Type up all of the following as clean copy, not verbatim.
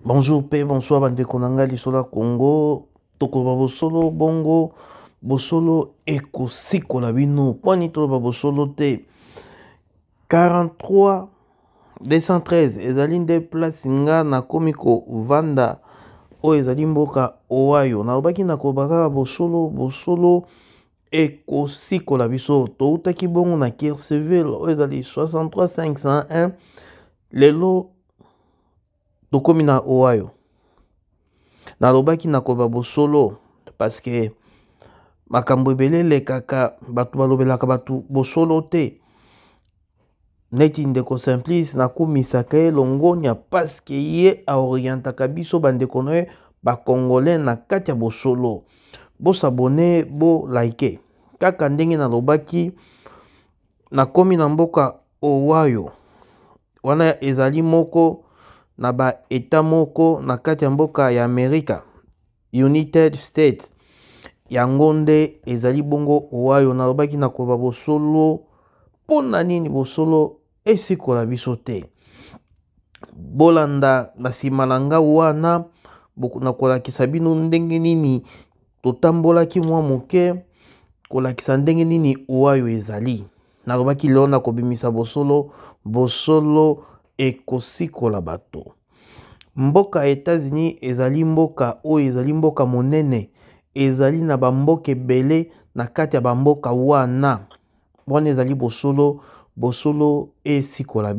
Bonjour pe bonsoir bandeko na ngai lisola Congo tokoba bosolo bongo bosolo ekosikola bino pwani toloba bosolo te 43 213 ezali nde place nga nakomi kovanda oyo ezali mboka Ohio nalobaki nakoba kaka bosolo ekosikola biso toutaki bongo na Kirksville oyo ezali 63501 lelo tokomi na Ohio nalobaki nakoba bosolo parce que makambo ebele elekaka bato balobelaka bato bosolo te neti ndeko Simplice nakumisaka ye longonia parce que ye aorientaka biso bandeko na ye bakongolais na kati ya bosolo bosabone bo like kaka ndenge nalobaki nakomi na mboka Ohio wana ezali moko na ba eta moko na kati ya mboka ya Amerika United States yango nde ezali bongo Ohio nalobaki nakoba bosolo mpona nini bosolo esikola biso te bolanda na nsima na nga wana nakolakisa bino ndenge nini totambolaki mwa moke kolakisa ndenge nini Ohio ezali nalobaki lelo nakobimisa bosolo ekosikola bato mboka États-Unis ezali mboka oyo ezali mboka monene ezali na bamboka ebele na kati ya bamboka wana ezali bosolo esikola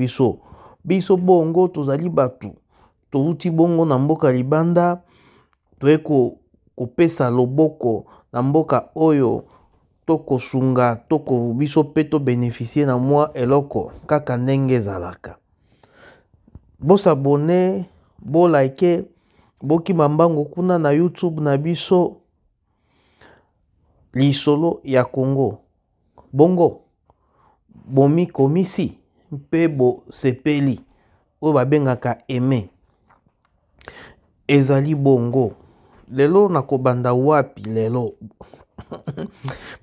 biso bongo tozali bato touti bongo na mboka libanda toye kopesa loboko na mboka oyo tokosunga biso pe tobeneficie na mwa eloko kaka ndenge ezalaka bosabone bolike bokima mbango kuna na YouTube na biso lisolo ya Congo bongo bomikomisi mpe bosepeli oyo babengaka aime ezali bongo lelo nakobanda wapi lelo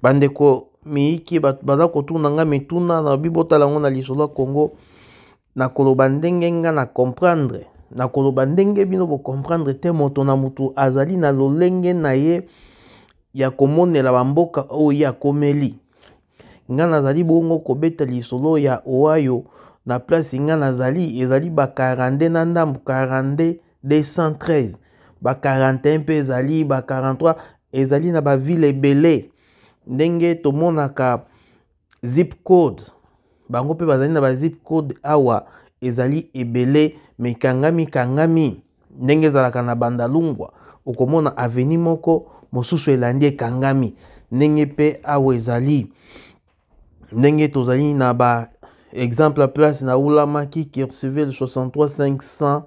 bandeko miyiki baza kotuna nga mituna na bibotala ngo na lisolo ya Congo nakoloba ndenge nga na comprendre nakoloba ndenge bino comprendre te moto na mutu azali na lolenge na ye ya komonela bamboka oyo ya komeli nga nazali bongo kobeta lisolo ya Ohio na place nga nazali ezali ba 42 na ndambu 42 213 ba 41 pe ezali ba 43 ezali na ba ville ebele ndenge tomonaka zip code bango pe bazali na ba zip code awa ezali ebele mekangami ndenge ezalaka na bandalungwa okomona aveni moko mosusu elandi ekangami ndenge pe awa ezali ndenge tozali na ba exemple place na ulamaki Kirksville 63501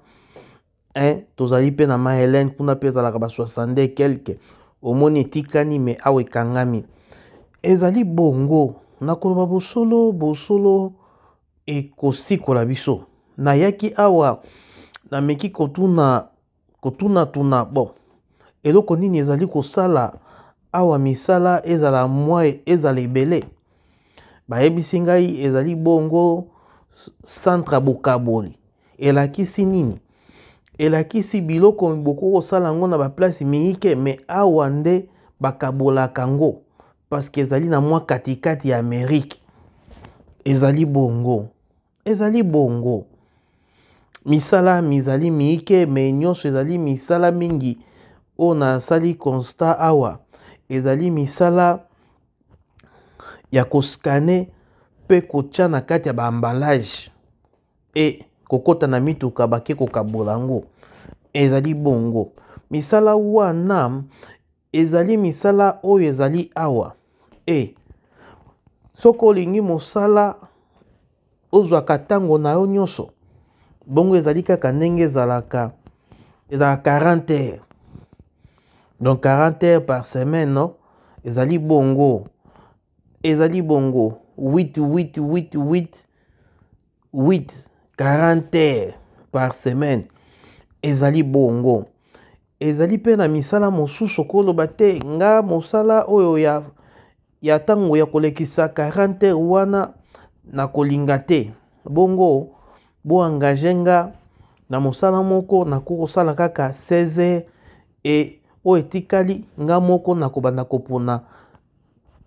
tozali pe na Maryland kuna pe ezalaka ba 60 quelque omoni etikani me awa ekangami ezali bongo nakoloba bosolo ekosikola biso nayaki awa nameki kotuna bon eloko nini ezali kosala awa misala ezala ebele bayebisi ngai ezali bongo centre bokaboli elakisi nini elakisi biloko bokokosala yango na baplace miyike me awa nde bakabolaka ngo paske ezali na mwa katikati ya Amerike ezali bongo misala mizali miyike me nyonso ezali misala mingi oyo nasali constat awa ezali misala ya koskane pe kotia na kati ya baambalage kokota na mituka bake kokabola ngo ezali bongo misala wana ezali misala oyo ezali awa soki olingi mosala ozwaka ntango na yo nyonso bongo ezali kaka ndenge ezalaka 40 heures donc 40 heures par semaine no? ezali bongo 40 heures par semaine ezali bongo ezali pe na misala mosusu koloba te nga mosala oyo ya ntango ya kolekisa 40 heures wana na kolinga te bongo boengage nga na mosala moko nakokosala kaka 16h et o etikali nga moko nakobanda kopona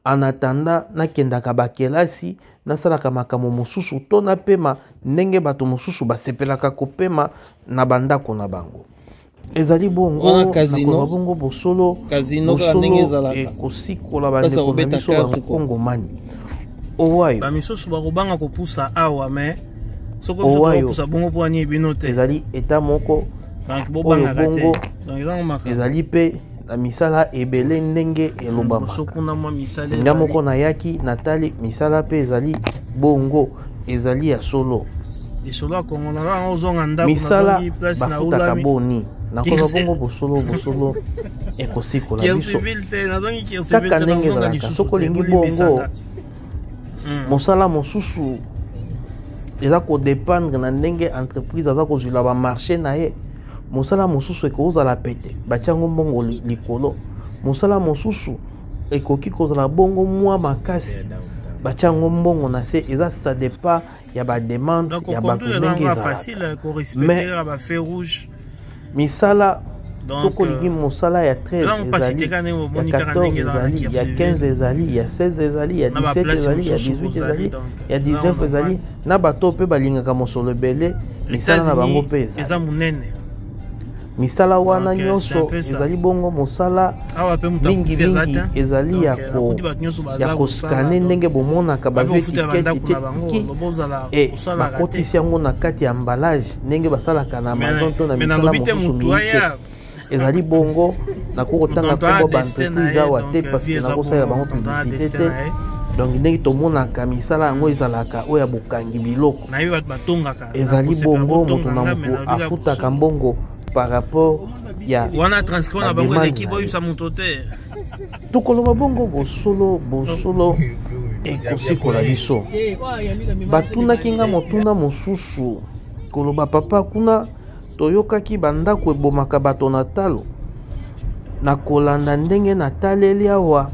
en attendant nakendaka bakelasi nasalaka makambo mosusu to napema ndenge bato mosusu basepelaka kopema na bandako na bango. Ezali bongo nakoloba bongo bosolo ekosikola bandeko na biso bakongomani owayo bamisusu bakobanga kopusa awa me soko kopusa bongo po ani bino te ezali eta moko oyo bongo ezali pe na misala ebele ndenge elobamaka nga moko nayaki natali misala pe ezali bongo ezali ya solo misala bafutaka boni nakoloba bongo bosolo ekosikola biso kaka ndenge ezalaka soko olingi bongo mosala mosusu eza kodépendre na ndenge entreprise aza kozwila bamarché na ye. Mosala mosusu ekozala pete batiango mbongo likolo, mosala mosusu ekoki kozala bongo mwa makasi batiango mbongo na se. Eza ça dépend ya bademande ya bato ndenge ezalaka mais misala soko olingi mosala ya 13 ezali ya 14 ezali ya 15 ezali ya 16 ezali ya 17 ezali ya 18 ezali ya 19 ezali na bato mpe balingaka mosolo ebele misala na bango mpe eza munene. Misala wana nyonso ezali bongo mosala mingi ezali ya koskane ndenge bomonaka bavie tiketi e bakotisi yango na kati ya emballage ndenge basalaka na Amazon to na misala mosusu mingi ezali bongo nakokotanga kombo baentreprise awa te parce nakosalela bango publicité te. Donc ndenge tomonaka misala yango ezalaka oyo ya bokangi biloko ezali bongo moto na moto afutaka mbongo par rapport ya wana transcrire na bango l'équipe oyo sa motote tokoloba bongo bosolo ekosikola biso batunaki nga motuna mosusu koloba papa kuna toyokaki bandako ebomaka bato na talo na kolanda ndenge nataleli awa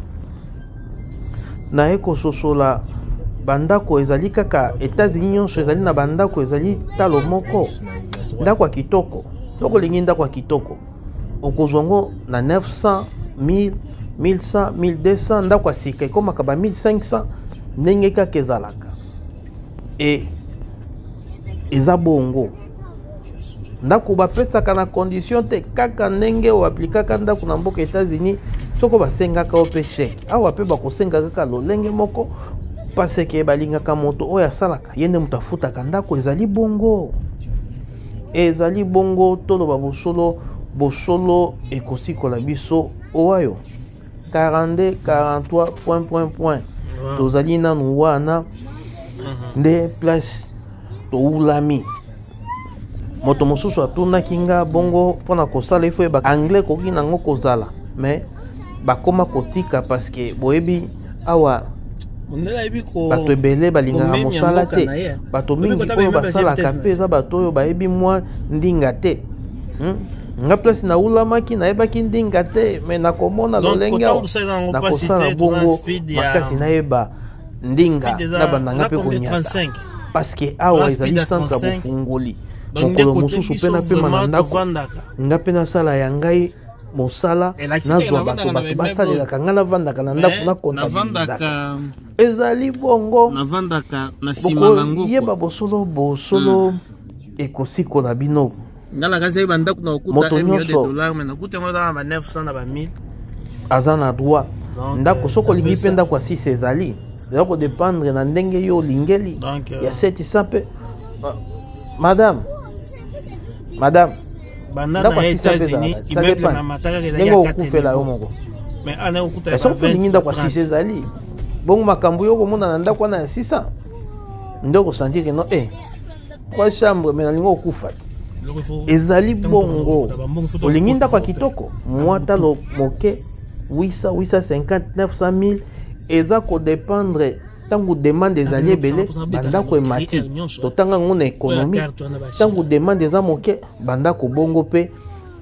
naye kososola bandako ezali kaka États-Unis nyonso ezali na bandako ezali talo moko ndako ya kitoko. Soko lingi ndako ya kitoko okozwa ngo na 900 1000 1100 1200 ndako ya sika ekomaka ba 1500 ndenge kaka ezalaka e eza bongo ndako bapesaka na condition te kaka ndenge oaplikaka ndako na mboka États-Unis soko basengaka o pe chèque awa pe bakosenga kaka lolenge moko parce que balingaka moto oyo asalaka yende moto afutaka ndako ezali bongo. Ezali bongo toloba bosolo ekosikola biso owayo 42 43 ... tozali nanu wana nde place toulami moto mosusu atunaki nga bongo mpona kosala ifo yeba anglais koki nango kozala mais bakoma kotika parce que boyebi awa bato ebele balingaka mosala te bato mingi oyo basalaka mpe eza bato oyo bayebi mwa ndinga te nga place naulamaki nayebaki ndinga te me nakomona lolenge nakosala bongo makasi nayeba ndinga na bandanga mpe konyata parceke awa ezali centre ya bofungoli mokolo mosusu mpe napema na ndako nga mpe nasala ya ngai mosala nazwa bato basalelaka nga navandaka na ndako nakontabilizaka ezali bongo bokoyeba bosolo ekosikola bino moto nyonso aza na droit ndako soko olingi mpe ndako ya 6 ezali eza kodépendre na ndenge yo olingeli ya 700 mpe madame ndako ya 600 mpe ndenge okufela yo moko soko olingi ndako ya 6 ezali bongo makambo yo okomona na ndako wana ya 600 nde okosantire no 3 chambre me nalingi okufa te ezali bongo olingi ndako ya kitoko mwatalo moke 850 900 000 eza kodépendre ntango demande ezali ebele bandako emati totanga ngo na ekonomi ntango demande eza moke bandako bongo mpe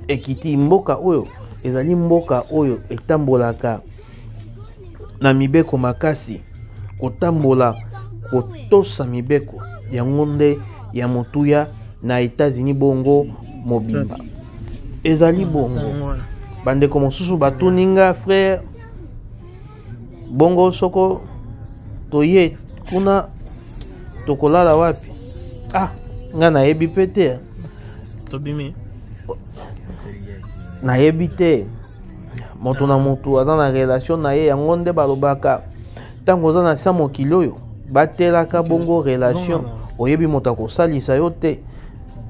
ekiti mboka oyo ezali mboka oyo etambolaka na mibeko makasi kotambola kotosa mibeko yango nde ya motuya na États-Unis bongo mobimba ezali bongo bandeko mosusu batuninga frère bongo soko toye kuna tokolala wapi nga nayebi pe te tobimi nayebi te moto na motu aza na relation na ye yango nde balobaka ntango oza na sa mokili oyo batelaka bongo relation oyebi moto akosalisa yo te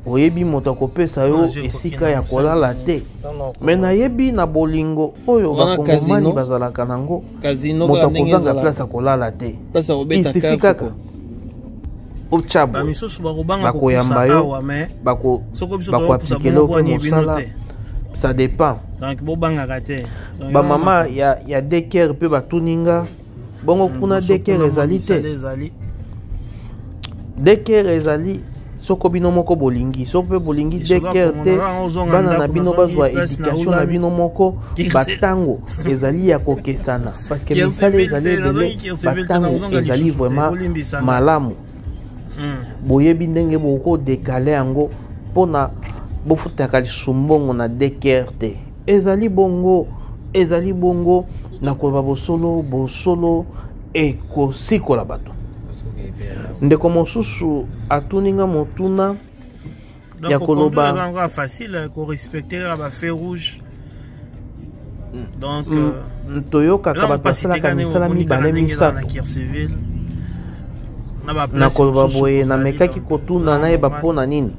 oyebi moto akopesa yo esika ya kolala te me nayebi na bolingo oyo bakongomani bazalaka nango moto akozanga place akolala te isifi kaka ochabu bakoyamba yo bakoaplikele ope mosala ça dépend bamama ya deker mpe batuninga bongo kuna deker ezali te deker ezali soko bino moko bolingi soko mpe bolingi deker te bana na bino bazwa éducation na bino moko batango ezali ya kokesana parce que misala ezali ebele batango ezali vraiment malamu boyebi ndenge bokodekale yango mpona bofutaka lisumbongo na deker te ezali bongo na koyeba bosolo ekosikola bato ndeko mosusu atuninga motuna ya koloba facile korespecter ba feu rouge donc toyokaka bato basalaka misala mibale misato na koloba boye namekaki kotuna nayeba mpona nini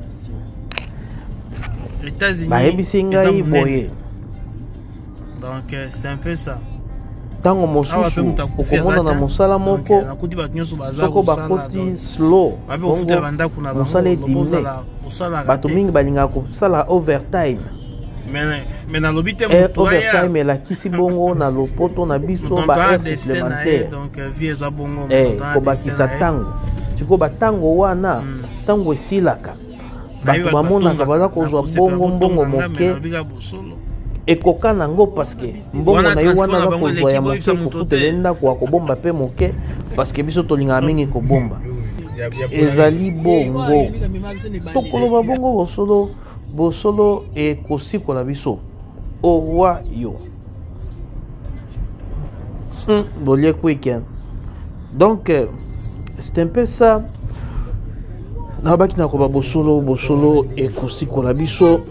bayebisi ngai boye donc c'est un peu ça ntango mosusu okomona na mosala moko soko bakoti slow bongo mosala edimine bato mingi balingaka kosala overtime overtime elakisi bongo na lopoto na biso baheure supplémentaire kobakisa ntango sikoyo batango wana ntango esilaka bato bamonaka baza kozwa mbongo moke ekoka nango paske mbongo na yo wana aza kozwa ya moke kofutela ndako akobomba mpe moke paske biso tolingaka mingi kobomba ezali bongo tokoloba bongo bosolo ekosikola biso owa yo bolie kwike donc c'est un peu ça nabaki na koba bosolo ekosikola biso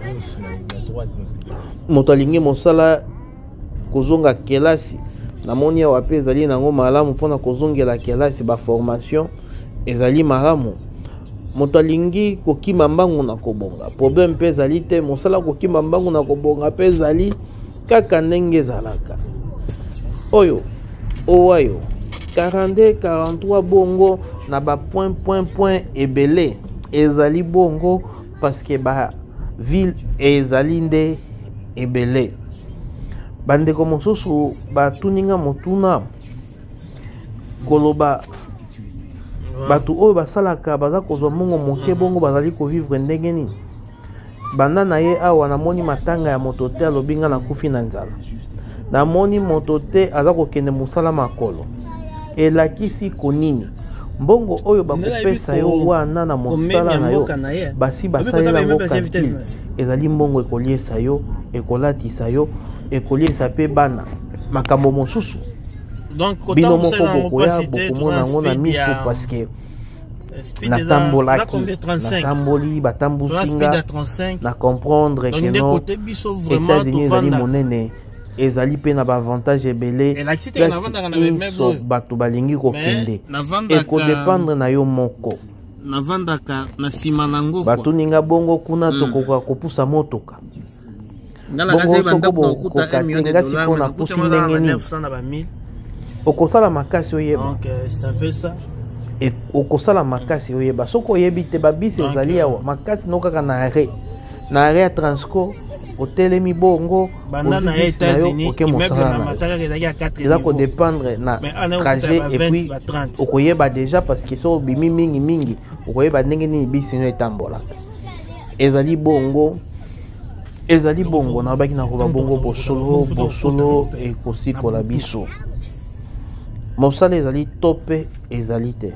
moto alingi mosala kozonga kelasi namoni awa pe ezali nango malamu mpona kozongela kelasi baformation ezali malamu moto alingi kokima mbangu na kobonga problème mpe ezali te mosala kokima mbangu na kobonga mpe ezali kaka ndenge ezalaka oyo owayo 42 43 bongo na ba point ebele ezali bongo parce que ba ville ezali nde ebele bandeko mosusu batuninga motuna koloba bato oyo basalaka baza kozwa mbongo moke bongo bazali kovivre ndenge nini banda na ye awa namoni matanga ya moto te alobi nga nakufi na nzala namoni moto te aza kokende mosala makolo elakisi konini mbongo oyo bakopesa yo wana na mosala na yo basi basalela yango calcul ezali mbongo ekoliesa yo ekolatisa yo ekoliesa mpe bana makambo mosusu bino moko bokoya bokomona yango na miso paske natamboli batambusinga na comprendre ke no États-Unis ezali monene ezali pe na baavantage ebele iso bato balingi kokende ekodependre na yo moko navandaka na nsima nango batuninga bongo kuna tokoka kopusa motoka bongo soko bokoka te nga siko napusi ndenge nini okosala makasi oyeba okosala makasi oyeba soki oyebi te babisi ezali awa makasi no kaka na arrêt ya transco otelemi bongo na États-Unis oke mosala eza kodépendre na trajet epuis okoyeba déjà parce que so obimi mingi okoyeba ndenge nini bisi no etambolaka ezali bongo nabaki na koba bongo bosolo ekosikola biso mosala ezali tope ezali te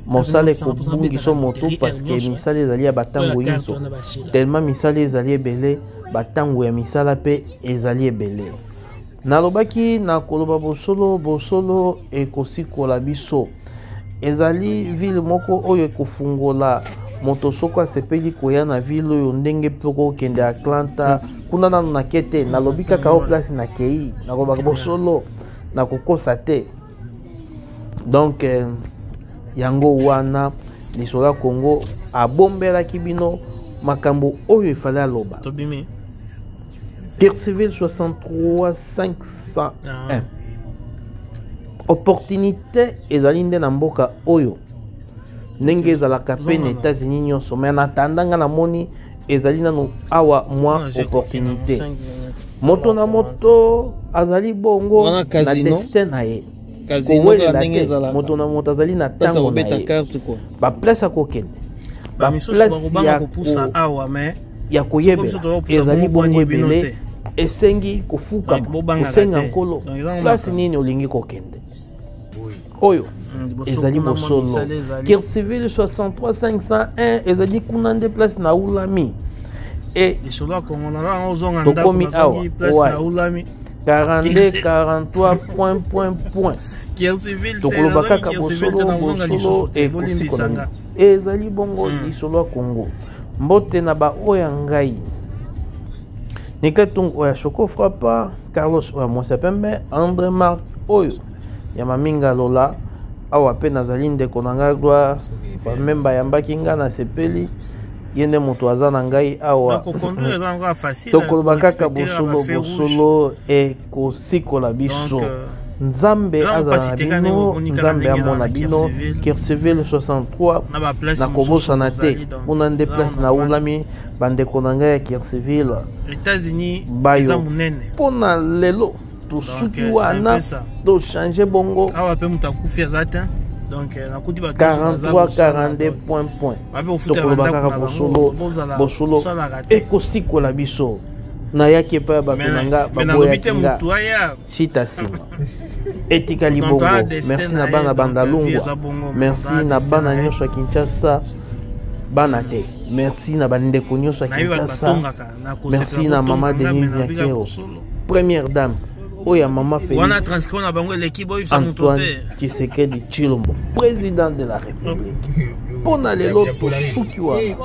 mosala ekobungisa moto parce que misala ezali ya batango nyonso tellement misala ezali ebele batango ya misala mpe ezali ebele. Nalobaki na koloba bosolo ekosikola biso ezali ville moko oyo ekofungola moto soko asepeli koya na ville oyo ndenge mpe kokende Atlanta kuna nanu nake te nalobi kaka o place nakei nakolobaka bosolo nakokosa te. Donc yango wana lisolo ya Congo abombelaki bino makambo oyo efale aloba. Guerre civile 63 501 opportunité ezali nde na mboka oyo ndenge ezalaka pe na États-Unis nyonso me natandanga namoni ezali nano awa mwa opportunité moto na moto azali bongo na destin na ye kowelela te moto na moto azali na ntango na ye baplace akokende baplace ya koyebela ezali bongo ebele esengi kofukama kosenga nkolo place nini olingi kokende oyo ezali bosolo. Guerre civile 63 501 ezali kuna nde place na ulami et tokomi awa 42 43 tokoloba kaka bosolo ekosikola ezali bongo lisolo ya Congo mbote na baoya ngai Nikatung oya Choco Frappa Carlos oya Mwasa Pembe André Marc oyo ya maminga lola awa pe nazali ndeko na ngai gloire bamemba yambaki nga na sepeli ye nde moto aza na ngai awa tokoloba kaka bosolo ekosikola biso nzambe azala na bino nzambe amona bino Guerre civile 63 nakobosana te mpona nde place na ulami bandeko na ngai ya Guerre civile bayo mpona lelo tosuki wana tochange bongo 43-42 point tokoloba kaka bosolo ekosikola biso nayaki epai ya bato na nga baboyaki nga shita nsima etikali bongo. Merci na bana bandalungwa, merci na bana nyonso ya Kinshasa bana te, merci na bandeko nyonso ya Kinshasa, merci na mama Denise Nyakero première dame oya mama Félix Antoine Tshisekedi Tshilombo président de la République mpona lelo tosuki wana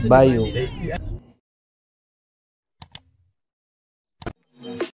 bayo